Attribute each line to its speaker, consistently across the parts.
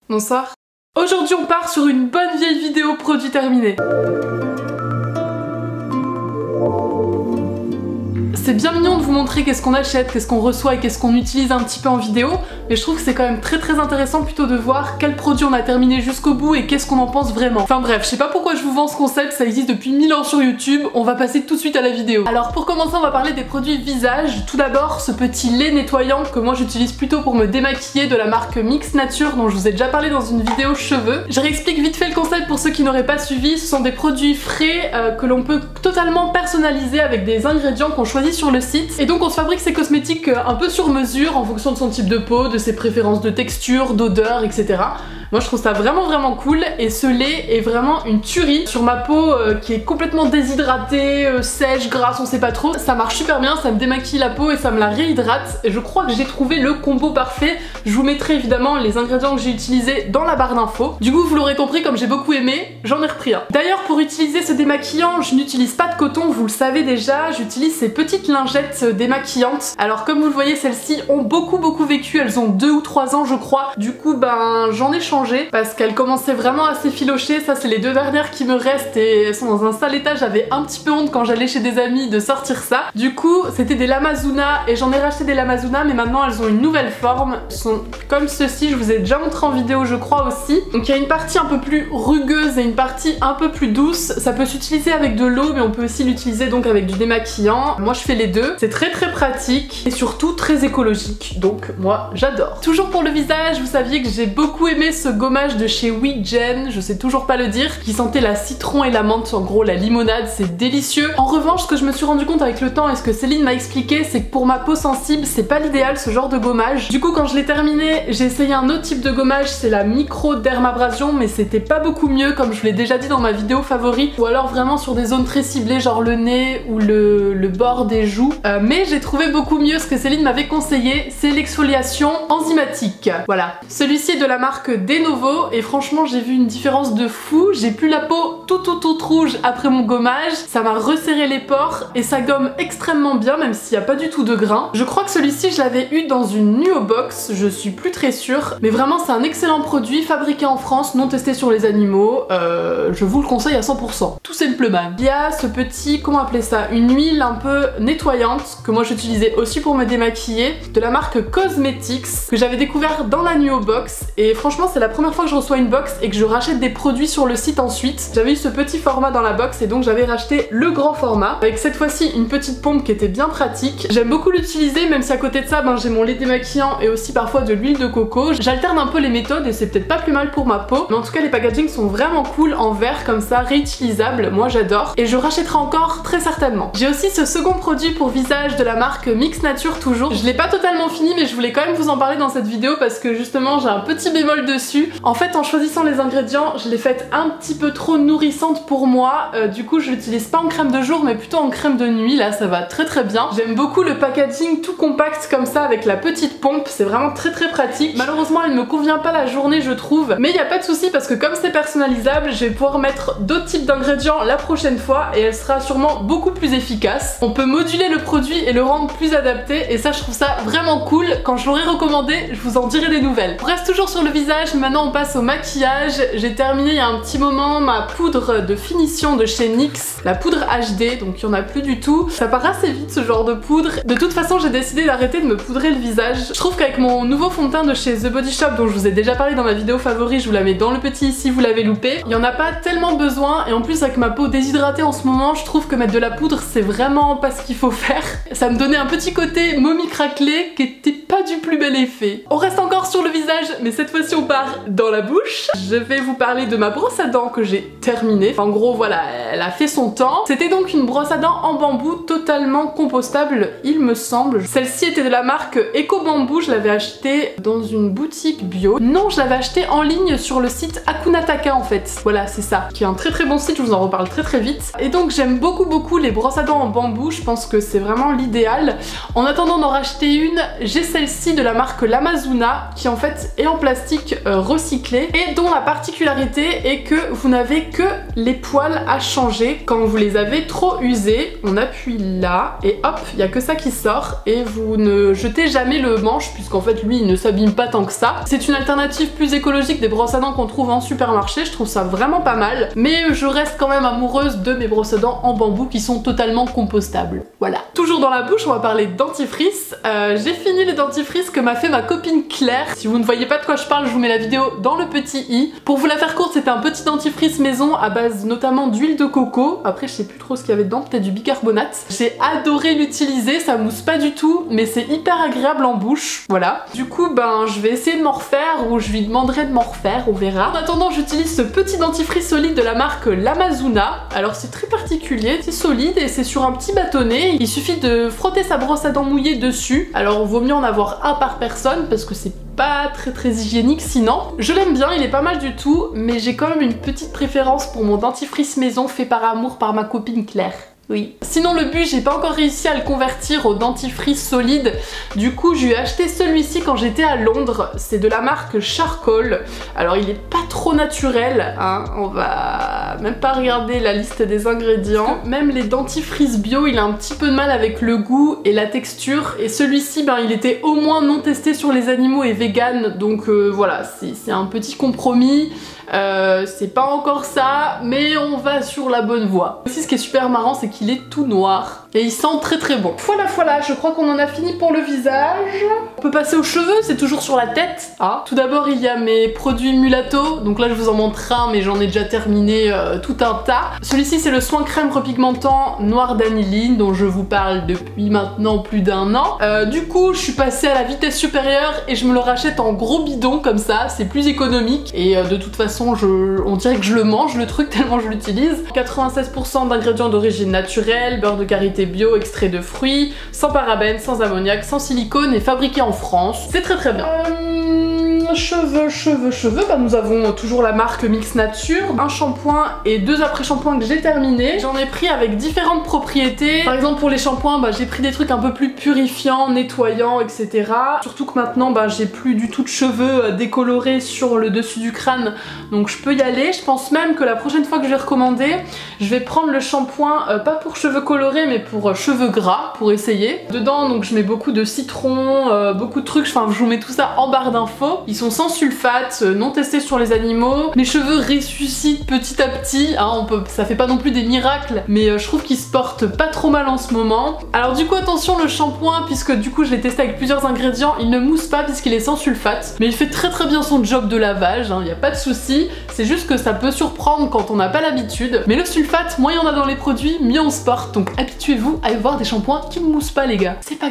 Speaker 1: Bonsoir. Aujourd'hui on part sur une bonne vieille vidéo produit terminé. C'est bien mignon de vous montrer qu'est-ce qu'on achète, qu'est-ce qu'on reçoit et qu'est-ce qu'on utilise un petit peu en vidéo, mais je trouve que c'est quand même très intéressant plutôt de voir quel produit on a terminé jusqu'au bout et qu'est-ce qu'on en pense vraiment. Enfin bref, je sais pas pourquoi je vous vends ce concept, ça existe depuis 1000 ans sur YouTube, on va passer tout de suite à la vidéo. Alors pour commencer on va parler des produits visage. Tout d'abord ce petit lait nettoyant que moi j'utilise plutôt pour me démaquiller de la marque Mix Nature dont je vous ai déjà parlé dans une vidéo cheveux. Je réexplique vite fait le concept pour ceux qui n'auraient pas suivi. Ce sont des produits frais que l'on peut totalement personnaliser avec des ingrédients qu'on choisit sur le site, et donc on se fabrique ces cosmétiques un peu sur mesure en fonction de son type de peau, de ses préférences de texture, d'odeur, etc. Moi je trouve ça vraiment cool, et ce lait est vraiment une tuerie sur ma peau qui est complètement déshydratée, sèche, grasse, on sait pas trop. Ça marche super bien, ça me démaquille la peau et ça me la réhydrate, et je crois que j'ai trouvé le combo parfait. Je vous mettrai évidemment les ingrédients que j'ai utilisés dans la barre d'infos. Du coup vous l'aurez compris, comme j'ai beaucoup aimé, j'en ai repris un. D'ailleurs pour utiliser ce démaquillant, je n'utilise pas de coton, vous le savez déjà, j'utilise ces petites lingettes démaquillantes. Alors comme vous le voyez, celles-ci ont beaucoup vécu, elles ont 2 ou 3 ans je crois. Du coup ben j'en ai changé parce qu'elles commençaient vraiment à s'effilocher. Ça c'est les 2 dernières qui me restent et elles sont dans un sale état. J'avais un petit peu honte quand j'allais chez des amis de sortir ça. Du coup c'était des Lamazuna et j'en ai racheté des Lamazuna, mais maintenant elles ont une nouvelle forme. Elles sont comme ceci, je vous ai déjà montré en vidéo je crois aussi. Donc il y a une partie un peu plus rugueuse et une partie un peu plus douce. Ça peut s'utiliser avec de l'eau mais on peut aussi l'utiliser donc avec du démaquillant. Moi je fais les deux. C'est très pratique et surtout très écologique, donc moi j'adore. Toujours pour le visage, vous saviez que j'ai beaucoup aimé ce gommage de chez WeGen, je sais toujours pas le dire, qui sentait la citron et la menthe, en gros la limonade, c'est délicieux. En revanche, ce que je me suis rendu compte avec le temps et ce que Céline m'a expliqué, c'est que pour ma peau sensible, c'est pas l'idéal ce genre de gommage. Du coup quand je l'ai terminé, j'ai essayé un autre type de gommage, c'est la micro dermabrasion, mais c'était pas beaucoup mieux comme je vous l'ai déjà dit dans ma vidéo favori, ou alors vraiment sur des zones très ciblées genre le nez ou le bord des joues. Mais j'ai trouvé beaucoup mieux ce que Céline m'avait conseillé, c'est l'exfoliation enzymatique. Voilà, celui-ci est de la marque Denovo et franchement j'ai vu une différence de fou. J'ai plus la peau toute rouge après mon gommage, ça m'a resserré les pores et ça gomme extrêmement bien même s'il n'y a pas du tout de grains. Je crois que celui-ci je l'avais eu dans une Nuobox, je suis plus très sûre, mais vraiment c'est un excellent produit fabriqué en France, non testé sur les animaux, je vous le conseille à 100%. Tout simplement. Il y a ce petit, comment appeler ça, une huile un peu nettoyante que moi j'utilisais aussi pour me démaquiller, de la marque Cosmetics, que j'avais découvert dans la Nuobox, et franchement c'est la première fois que je reçois une box et que je rachète des produits sur le site ensuite. J'avais eu ce petit format dans la box et donc j'avais racheté le grand format, avec cette fois-ci une petite pompe qui était bien pratique. J'aime beaucoup l'utiliser, même si à côté de ça ben, j'ai mon lait démaquillant et aussi parfois de l'huile de coco. J'alterne un peu les méthodes et c'est peut-être pas plus mal pour ma peau, mais en tout cas les packagings sont vraiment cool en verre comme ça, réutilisables, moi j'adore, et je rachèterai encore très certainement. J'ai aussi ce second produit pour visage de la marque Mix Nature toujours. Je l'ai pas totalement fini mais je voulais quand même vous en parler dans cette vidéo parce que justement j'ai un petit bémol dessus. En fait en choisissant les ingrédients, je l'ai faite un petit peu trop nourrissante pour moi, du coup je l'utilise pas en crème de jour mais plutôt en crème de nuit. Là ça va très bien. J'aime beaucoup le packaging tout compact comme ça avec la petite pompe, c'est vraiment très pratique. Malheureusement elle me convient pas la journée je trouve, mais il y a pas de souci parce que comme c'est personnalisable, je vais pouvoir mettre d'autres types d'ingrédients la prochaine fois et elle sera sûrement beaucoup plus efficace. On peut moduler le produit et le rendre plus adapté et ça je trouve ça vraiment cool. Quand je l'aurai recommandé, je vous en dirai des nouvelles. On reste toujours sur le visage, mais maintenant on passe au maquillage. J'ai terminé il y a un petit moment ma poudre de finition de chez NYX, la poudre HD, donc il n'y en a plus du tout. Ça part assez vite ce genre de poudre. De toute façon j'ai décidé d'arrêter de me poudrer le visage. Je trouve qu'avec mon nouveau fond de teint de chez The Body Shop dont je vous ai déjà parlé dans ma vidéo favori, je vous la mets dans le petit ici, vous l'avez loupé. Il n'y en a pas tellement besoin et en plus avec ma peau déshydratée en ce moment, je trouve que mettre de la poudre c'est vraiment pas ce qu'il faut faire. Ça me donnait un petit côté momie craquelée qui était pas du plus bel effet. On reste encore sur le visage mais cette fois-ci on part dans la bouche. Je vais vous parler de ma brosse à dents que j'ai terminée. En gros voilà, elle a fait son temps. C'était donc une brosse à dents en bambou totalement compostable il me semble. Celle-ci était de la marque Eco Bamboo, je l'avais achetée dans une boutique bio. Non, je l'avais achetée en ligne sur le site Akunataka en fait. Voilà c'est ça, qui est un très bon site, je vous en reparle très vite. Et donc j'aime beaucoup les brosses à dents en bambou, je pense que c'est vraiment l'idéal. En attendant d'en racheter une, j'ai celle-ci de la marque Lamazuna qui en fait est en plastique recyclés et dont la particularité est que vous n'avez que les poils à changer quand vous les avez trop usés. On appuie là et hop, il n'y a que ça qui sort et vous ne jetez jamais le manche puisqu'en fait lui il ne s'abîme pas tant que ça. C'est une alternative plus écologique des brosses à dents qu'on trouve en supermarché, je trouve ça vraiment pas mal, mais je reste quand même amoureuse de mes brosses à dents en bambou qui sont totalement compostables. Voilà. Toujours dans la bouche, on va parler de dentifrice. J'ai fini les dentifrices que m'a fait ma copine Claire. Si vous ne voyez pas de quoi je parle, je vous mets la vidéo dans le petit i. Pour vous la faire courte, c'était un petit dentifrice maison à base notamment d'huile de coco. Après je sais plus trop ce qu'il y avait dedans, peut-être du bicarbonate. J'ai adoré l'utiliser, ça mousse pas du tout, mais c'est hyper agréable en bouche. Voilà. Du coup ben je vais essayer de m'en refaire ou je lui demanderai de m'en refaire, on verra. En attendant, j'utilise ce petit dentifrice solide de la marque Lamazuna. Alors c'est très particulier, c'est solide et c'est sur un petit bâtonnet. Il suffit de frotter sa brosse à dents mouillée dessus. Alors vaut mieux en avoir un par personne parce que c'est pas très hygiénique sinon. Je l'aime bien, il est pas mal du tout, mais j'ai quand même une petite préférence pour mon dentifrice maison fait par amour par ma copine Claire. Oui. Sinon le but, j'ai pas encore réussi à le convertir au dentifrice solide. Du coup, je lui ai acheté celui-ci quand j'étais à Londres. C'est de la marque Charcoal. Alors il est pas trop naturel, hein. On va même pas regarder la liste des ingrédients. Même les dentifrices bio, il a un petit peu de mal avec le goût et la texture. Et celui-ci, ben il était au moins non testé sur les animaux et vegan. Donc voilà, c'est un petit compromis. C'est pas encore ça, mais on va sur la bonne voie. Aussi, ce qui est super marrant, c'est qu'il est tout noir et il sent très bon. Voilà, je crois qu'on en a fini pour le visage. On peut passer aux cheveux, c'est toujours sur la tête. Ah, tout d'abord, il y a mes produits Mulato. Donc là, je vous en montre un, mais j'en ai déjà terminé tout un tas. Celui-ci, c'est le soin crème repigmentant noir d'aniline dont je vous parle depuis maintenant plus d'1 an. Du coup, je suis passée à la vitesse supérieure et je me le rachète en gros bidon comme ça. C'est plus économique et de toute façon, on dirait que je le mange le truc tellement je l'utilise. 96% d'ingrédients d'origine naturelle, beurre de karité bio, extrait de fruits, sans parabènes, sans ammoniac, sans silicone et fabriqué en France. C'est très bien. Cheveux, bah nous avons toujours la marque Mix Nature, un shampoing et 2 après-shampoings que j'ai terminé. J'en ai pris avec différentes propriétés. Par exemple pour les shampoings, bah, j'ai pris des trucs un peu plus purifiants, nettoyants, etc. Surtout que maintenant bah, j'ai plus du tout de cheveux décolorés sur le dessus du crâne, donc je peux y aller. Je pense même que la prochaine fois que je vais recommander, je vais prendre le shampoing pas pour cheveux colorés mais pour cheveux gras pour essayer. Dedans donc je mets beaucoup de citron, beaucoup de trucs, enfin je vous mets tout ça en barre d'infos. Ils sont sans sulfate, non testés sur les animaux. Mes cheveux ressuscitent petit à petit, hein, ça fait pas non plus des miracles, mais je trouve qu'ils se portent pas trop mal en ce moment. Alors du coup attention le shampoing, puisque du coup je l'ai testé avec plusieurs ingrédients, il ne mousse pas puisqu'il est sans sulfate, mais il fait très bien son job de lavage, hein, y a pas de souci. C'est juste que ça peut surprendre quand on n'a pas l'habitude. Mais le sulfate, moins il y en a dans les produits, mieux on se porte. Donc habituez-vous à avoir des shampoings qui ne moussent pas les gars. C'est pas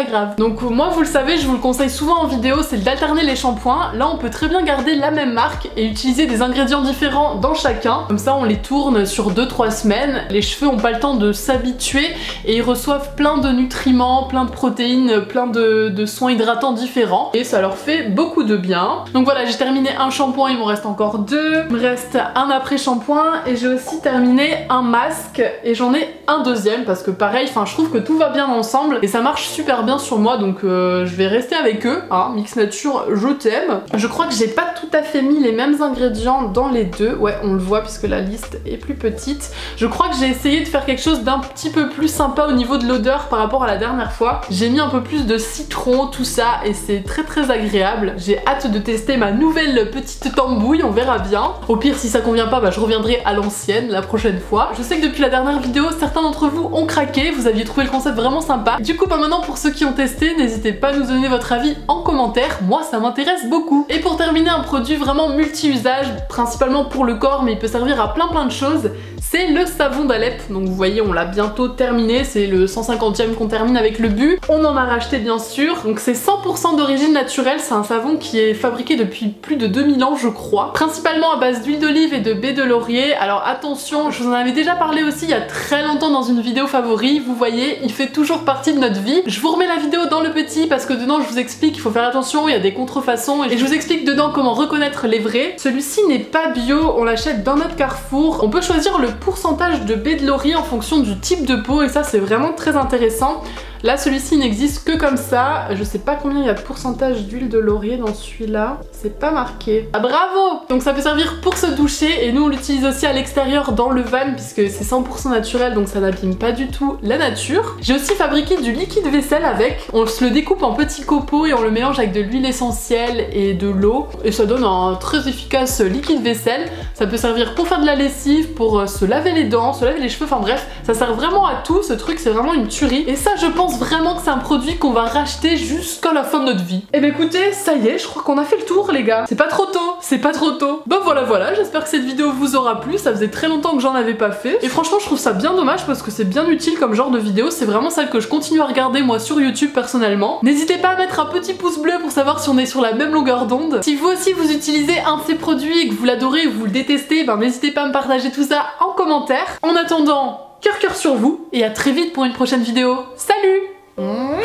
Speaker 1: grave. Donc moi vous le savez, je vous le conseille souvent en vidéo, c'est d'alterner les shampoings. Là on peut très bien garder la même marque et utiliser des ingrédients différents dans chacun. Comme ça on les tourne sur 2-3 semaines. Les cheveux ont pas le temps de s'habituer et ils reçoivent plein de nutriments, plein de protéines, plein de soins hydratants différents. Et ça leur fait beaucoup de bien. Donc voilà, j'ai terminé un shampoing, il m'en reste encore 2. Il me reste un après-shampoing et j'ai aussi terminé un masque et j'en ai un deuxième parce que pareil, enfin je trouve que tout va bien ensemble et ça marche super bien sur moi, donc je vais rester avec eux. Hein, Mix Nature, je t'aime. Je crois que j'ai pas tout à fait mis les mêmes ingrédients dans les deux. Ouais, on le voit puisque la liste est plus petite. Je crois que j'ai essayé de faire quelque chose d'un petit peu plus sympa au niveau de l'odeur par rapport à la dernière fois. J'ai mis un peu plus de citron, tout ça, et c'est très agréable. J'ai hâte de tester ma nouvelle petite tambouille, on verra bien. Au pire, si ça convient pas, bah, je reviendrai à l'ancienne la prochaine fois. Je sais que depuis la dernière vidéo, certains d'entre vous ont craqué, vous aviez trouvé le concept vraiment sympa. Du coup, bah maintenant, pour ceux qui ont testé, n'hésitez pas à nous donner votre avis en commentaire. Moi, ça m'intéresse beaucoup. Et pour terminer, un produit vraiment multi-usage, principalement pour le corps, mais il peut servir à plein de choses, c'est le savon d'Alep. Donc vous voyez, on l'a bientôt terminé, c'est le 150e qu'on termine avec le but. On en a racheté bien sûr. Donc c'est 100% d'origine naturelle, c'est un savon qui est fabriqué depuis plus de 2000 ans je crois. Principalement à base d'huile d'olive et de baies de laurier. Alors attention, je vous en avais déjà parlé aussi il y a très longtemps dans une vidéo favori. Vous voyez, il fait toujours partie de notre vie. Je vous remets la vidéo dans le petit parce que dedans je vous explique qu'il faut faire attention, il y a des contrefaçons et je vous explique dedans comment reconnaître les vrais. Celui-ci n'est pas bio, on l'achète dans notre Carrefour. On peut choisir le pourcentage de baies de laurier en fonction du type de peau et ça c'est vraiment très intéressant. Là celui-ci n'existe que comme ça. Je sais pas combien il y a de pourcentage d'huile de laurier dans celui-là. C'est pas marqué. Ah bravo! Donc ça peut servir pour se doucher et nous on l'utilise aussi à l'extérieur dans le van puisque c'est 100% naturel donc ça n'abîme pas du tout la nature. J'ai aussi fabriqué du liquide vaisselle avec. On se le découpe en petits copeaux et on le mélange avec de l'huile essentielle et de l'eau et ça donne un très efficace liquide vaisselle. Ça peut servir pour faire de la lessive, pour se laver les dents, se laver les cheveux, enfin bref, ça sert vraiment à tout. Ce truc c'est vraiment une tuerie et ça je pense vraiment que c'est un produit qu'on va racheter jusqu'à la fin de notre vie. Et bah écoutez, ça y est, je crois qu'on a fait le tour les gars. C'est pas trop tôt, c'est pas trop tôt. Bon voilà, j'espère que cette vidéo vous aura plu, ça faisait très longtemps que j'en avais pas fait et franchement je trouve ça bien dommage parce que c'est bien utile comme genre de vidéo, c'est vraiment celle que je continue à regarder moi sur YouTube personnellement. N'hésitez pas à mettre un petit pouce bleu pour savoir si on est sur la même longueur d'onde. Si vous aussi vous utilisez un de ces produits et que vous l'adorez ou vous le détestez, ben n'hésitez pas à me partager tout ça en commentaire. En attendant, cœur sur vous et à très vite pour une prochaine vidéo. Salut!